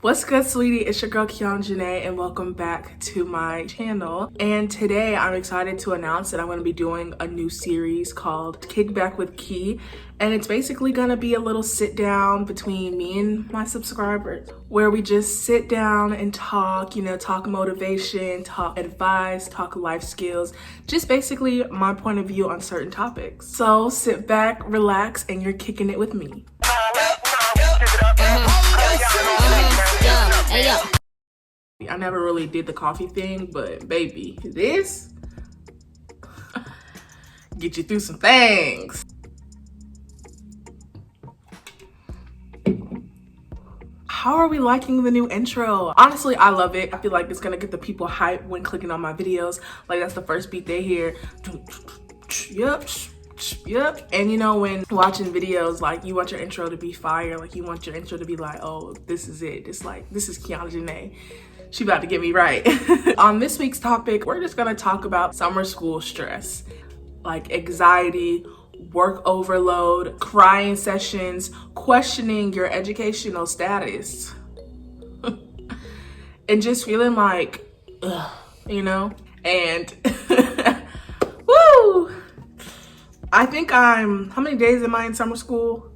What's good, sweetie? It's your girl Keiona Janaé, and welcome back to my channel. And today I'm excited to announce that I'm going to be doing a new series called Kickback with Key, and it's basically going to be a little sit down between me and my subscribers where we just sit down and talk, talk motivation, talk advice, talk life skills, just basically my point of view on certain topics. So sit back, relax, and you're kicking it with me. I never really did the coffee thing, but baby, this get you through some things. How are we liking the new intro? Honestly, I love it. I feel like it's gonna get the people hyped when clicking on my videos. Like, that's the first beat they hear. Yep. And when watching videos, like, you want your intro to be fire. Like, you want your intro to be like, oh, this is it. It's like, this is Keiona Janaé. She about to get me right. On this week's topic, we're just gonna talk about summer school stress, like anxiety, work overload, crying sessions, questioning your educational status, and just feeling like, ugh, and woo! I think how many days am I in summer school?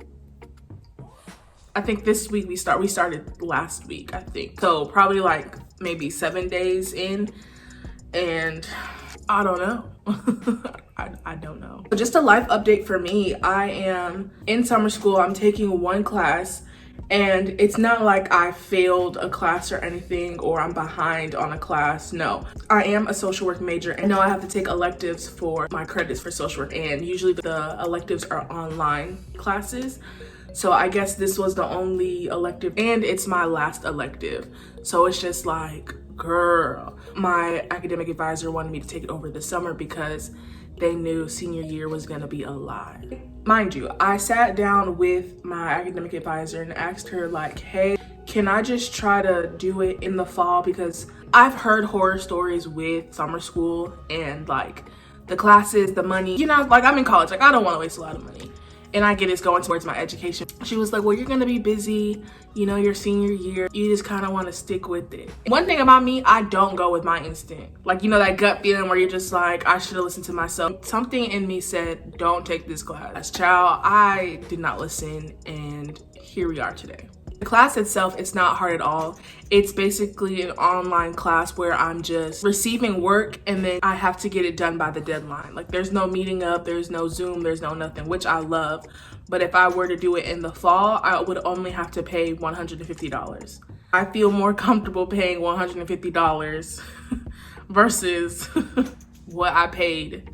I think this week we started last week, I think. So probably like maybe 7 days in, and I don't know. I don't know. Just a life update for me. I am in summer school. I'm taking one class, and it's not like I failed a class or anything, or I'm behind on a class. No, I am a social work major, and now I have to take electives for my credits for social work, and usually the electives are online classes. So I guess this was the only elective, and it's my last elective. So it's just like, girl, my academic advisor wanted me to take it over the summer because they knew senior year was gonna be a lot. Mind you, I sat down with my academic advisor and asked her, like, hey, can I just try to do it in the fall? Because I've heard horror stories with summer school and like the classes, the money, like, I'm in college, like, I don't want to waste a lot of money. And I get it's going towards my education. She was like, well, you're gonna be busy, your senior year. You just kind of want to stick with it. One thing about me, I don't go with my instinct. Like, that gut feeling where you're just like, I should have listened to myself. Something in me said, don't take this class. Child, I did not listen, and here we are today. The class itself, it's not hard at all. It's basically an online class where I'm just receiving work, and then I have to get it done by the deadline. Like, there's no meeting up, there's no Zoom, there's no nothing, which I love. But if I were to do it in the fall, I would only have to pay $150. I feel more comfortable paying $150 versus what I paid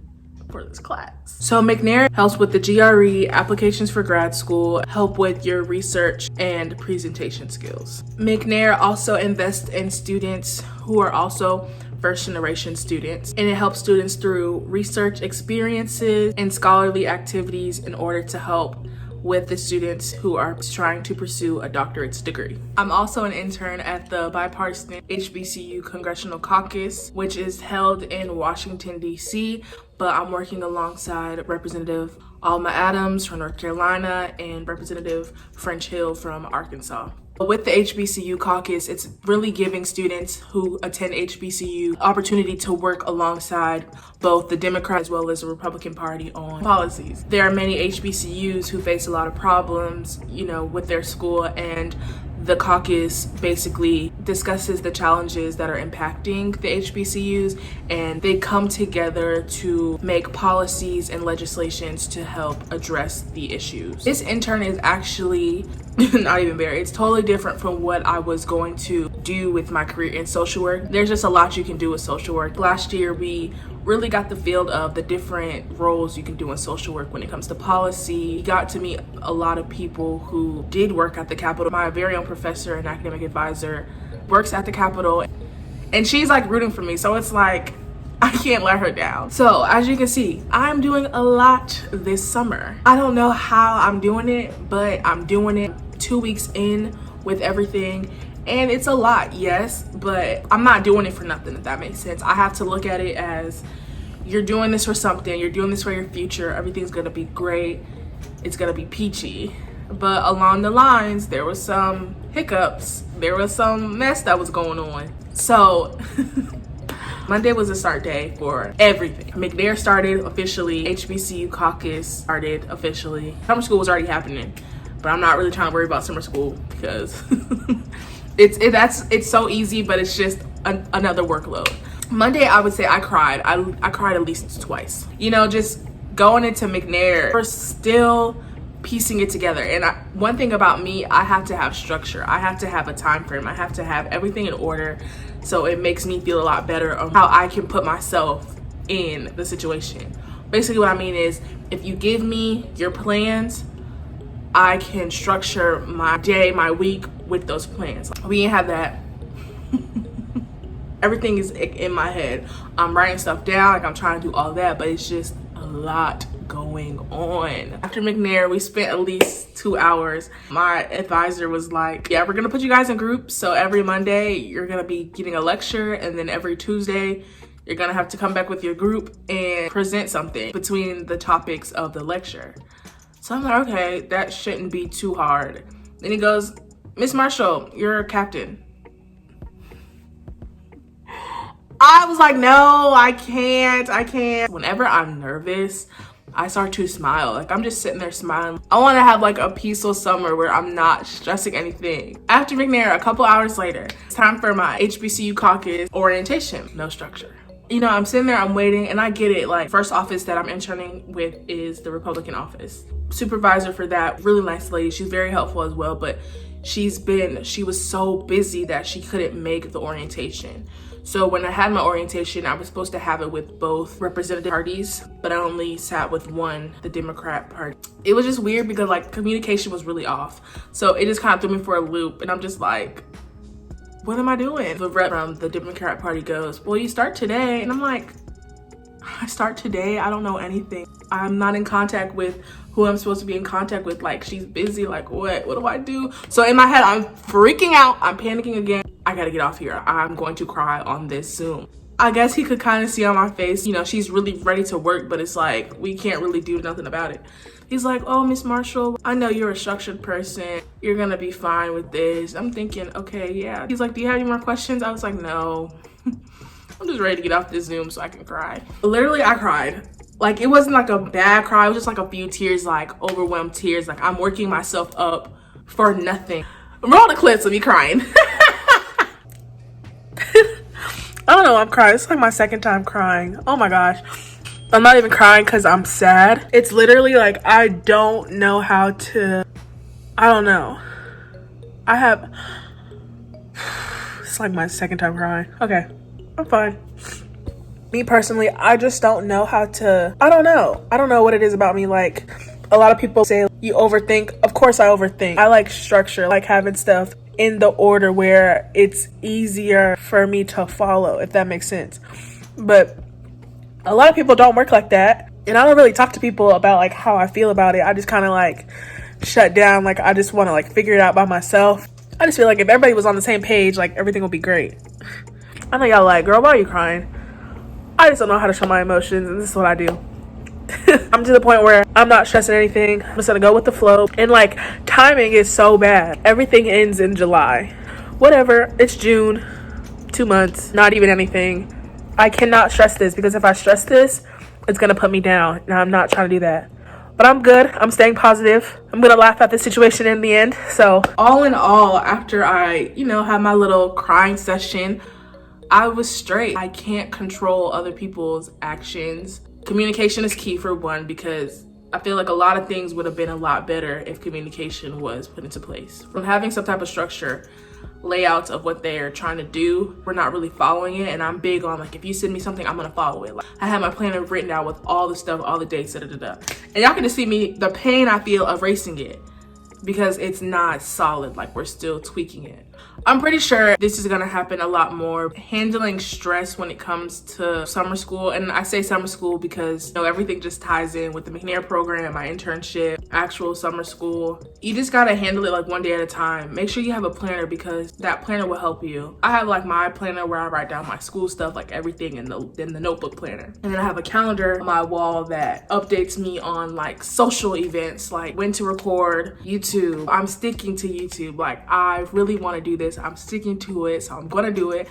for this class. So McNair helps with the GRE, applications for grad school, help with your research and presentation skills. McNair also invests in students who are also first generation students, and it helps students through research experiences and scholarly activities in order to help with the students who are trying to pursue a doctorate's degree. I'm also an intern at the bipartisan HBCU Congressional Caucus, which is held in Washington, D.C., but I'm working alongside Representative Alma Adams from North Carolina and Representative French Hill from Arkansas. With the HBCU caucus, it's really giving students who attend HBCU opportunity to work alongside both the Democrat as well as the Republican Party on policies. There are many HBCUs who face a lot of problems, with their school, and the caucus basically discusses the challenges that are impacting the HBCUs, and they come together to make policies and legislations to help address the issues. This intern is actually not even very, it's totally different from what I was going to do with my career in social work. There's just a lot you can do with social work. Last year, we really got the field of the different roles you can do in social work when it comes to policy. Got to meet a lot of people who did work at the Capitol. My very own professor and academic advisor works at the Capitol, and she's like rooting for me. So it's like, I can't let her down. So as you can see, I'm doing a lot this summer. I don't know how I'm doing it, but I'm doing it 2 weeks in with everything. And it's a lot, yes, but I'm not doing it for nothing, if that makes sense. I have to look at it as, you're doing this for something, you're doing this for your future, everything's gonna be great, it's gonna be peachy. But along the lines, there was some hiccups. There was some mess that was going on. So Monday was the start day for everything. McNair started officially. HBCU caucus started officially. Summer school was already happening, but I'm not really trying to worry about summer school because it's so easy, but it's just another workload. Monday, I would say I cried. I cried at least twice. You know, just going into McNair, we're still piecing it together. And one thing about me, I have to have structure. I have to have a time frame. I have to have everything in order. So it makes me feel a lot better on how I can put myself in the situation. Basically what I mean is, if you give me your plans, I can structure my day, my week with those plans. We didn't have that. Everything is in my head. I'm writing stuff down, like I'm trying to do all that, but it's just a lot going on. After McNair, we spent at least 2 hours. My advisor was like, yeah, we're gonna put you guys in groups. So every Monday, you're gonna be getting a lecture, and then every Tuesday, you're gonna have to come back with your group and present something between the topics of the lecture. So I'm like, okay, that shouldn't be too hard. Then he goes, Miss Marshall, you're a captain. I was like, no, I can't. Whenever I'm nervous, I start to smile. Like, I'm just sitting there smiling. I want to have like a peaceful summer where I'm not stressing anything. After McNair, a couple hours later, it's time for my HBCU caucus orientation. No structure. You know, I'm sitting there, I'm waiting, and I get it. Like, first office that I'm interning with is the Republican office. Supervisor for that, really nice lady. She's very helpful as well, but she was so busy that she couldn't make the orientation. So when I had my orientation, I was supposed to have it with both representative parties, but I only sat with one, the Democrat party. It was just weird because like communication was really off. So it just kind of threw me for a loop, and I'm just like, what am I doing? The rep from the Democrat party goes, well, you start today. And I'm like, I start today? I don't know anything. I'm not in contact with who I'm supposed to be in contact with. Like, she's busy. Like, what do I do? So in my head, I'm freaking out. I'm panicking again. I gotta get off here. I'm going to cry on this Zoom. I guess he could kind of see on my face, you know, she's really ready to work, but it's like, we can't really do nothing about it. He's like, oh, Miss Marshall, I know you're a structured person. You're gonna be fine with this. I'm thinking, okay, yeah. He's like, do you have any more questions? I was like, no. I'm just ready to get off this Zoom so I can cry. Literally, I cried. Like, it wasn't like a bad cry. It was just like a few tears, like overwhelmed tears. Like, I'm working myself up for nothing. Roll the clips of me crying. I don't know, I'm crying. It's like my second time crying. Oh my gosh. I'm not even crying because I'm sad. It's literally like, I don't know how to, I don't know. It's like my second time crying. Okay, I'm fine. Me personally, I just don't know how to, I don't know what it is about me. Like, a lot of people say you overthink. Of course I overthink. I like structure, I like having stuff in the order where it's easier for me to follow, if that makes sense. But a lot of people don't work like that, and I don't really talk to people about like how I feel about it. I just kind of like shut down. Like, I just want to like figure it out by myself. I just feel like if everybody was on the same page, like everything would be great. I know y'all like, girl, why are you crying? I just don't know how to show my emotions, and this is what I do. I'm to the point where I'm not stressing anything. I'm just gonna go with the flow. And like, timing is so bad. Everything ends in July. Whatever, it's June. 2 months, not even anything. I cannot stress this, because if I stress this, it's gonna put me down, and I'm not trying to do that. But I'm good. I'm staying positive. I'm gonna laugh at the situation in the end. So all in all, after I, had my little crying session, I was straight. I can't control other people's actions. Communication is key for one, because I feel like a lot of things would have been a lot better if communication was put into place. From having some type of structure, layouts of what they're trying to do, we're not really following it. And I'm big on like, if you send me something, I'm gonna follow it. Like, I have my planner written out with all the stuff, all the dates, And y'all can just see me, the pain I feel erasing it, because it's not solid. Like, we're still tweaking it. I'm pretty sure this is gonna happen a lot more. Handling stress when it comes to summer school, and I say summer school because, you know, everything just ties in with the McNair program, my internship, actual summer school. You just gotta handle it like one day at a time. Make sure you have a planner because that planner will help you. I have like my planner where I write down my school stuff, like everything in the notebook planner. And then I have a calendar on my wall that updates me on like social events, like when to record YouTube. I'm sticking to YouTube. Like, I really want to do this. I'm sticking to it, so I'm gonna do it.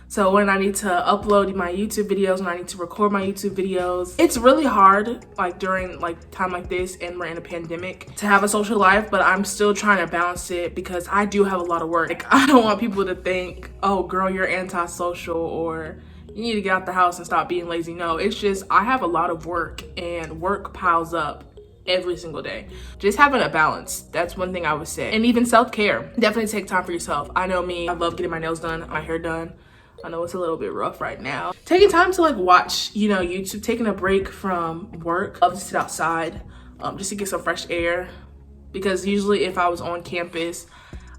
So when I need to upload my YouTube videos, when I need to record my YouTube videos, it's really hard like during like time like this, and we're in a pandemic, to have a social life, but I'm still trying to balance it because I do have a lot of work. Like, I don't want people to think, oh girl, you're antisocial, or you need to get out the house and stop being lazy. No, it's just I have a lot of work, and work piles up every single day. Just having a balance, that's one thing I would say. And even self-care, definitely take time for yourself. I know me, I love getting my nails done, my hair done. I know it's a little bit rough right now. Taking time to like watch, you know, YouTube, taking a break from work. I love to sit outside just to get some fresh air, because usually if I was on campus,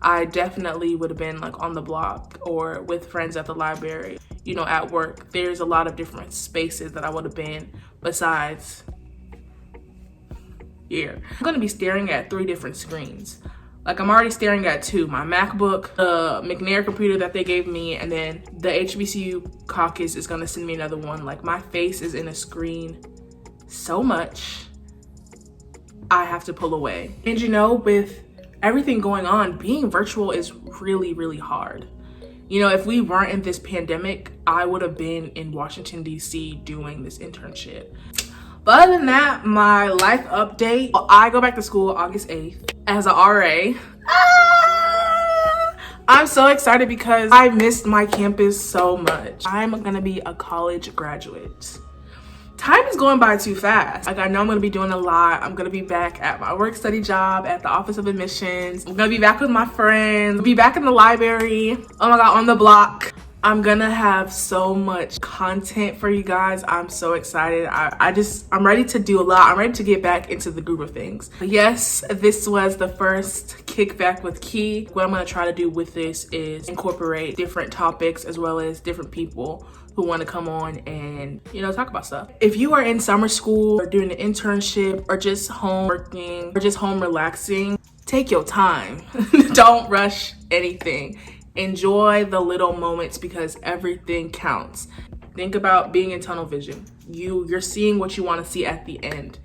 I definitely would have been like on the block or with friends at the library. You know, at work, there's a lot of different spaces that I would have been besides here. I'm gonna be staring at 3 different screens. Like, I'm already staring at 2, my MacBook, the McNair computer that they gave me, and then the HBCU caucus is gonna send me another one. Like, my face is in a screen so much, I have to pull away. And you know, with everything going on, being virtual is really, really hard. You know, if we weren't in this pandemic, I would have been in Washington, D.C. doing this internship. But other than that, my life update, I go back to school August 8th as a RA. I'm so excited because I missed my campus so much. I'm gonna be a college graduate. Time is going by too fast. Like, I know I'm gonna be doing a lot. I'm gonna be back at my work study job at the Office of Admissions. I'm gonna be back with my friends, be back in the library. Oh my God, on the block. I'm gonna have so much content for you guys. I'm so excited. I'm ready to do a lot. I'm ready to get back into the groove of things. Yes, this was the first Kickback with Key. What I'm gonna try to do with this is incorporate different topics as well as different people who want to come on and, you know, talk about stuff. If you are in summer school or doing an internship or just home working or just home relaxing, take your time. Don't rush anything. Enjoy the little moments because everything counts. Think about being in tunnel vision. You're seeing what you want to see at the end.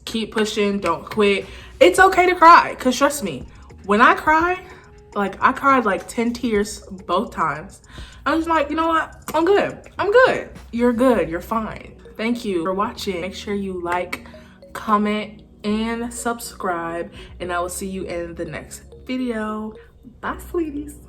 Keep pushing, don't quit. It's okay to cry, because trust me, when I cry, like, I cried like 10 tears both times. I was like, you know what? I'm good. I'm good. You're good. You're fine. Thank you for watching. Make sure you like, comment, and subscribe, and I will see you in the next video. Bye, sweeties.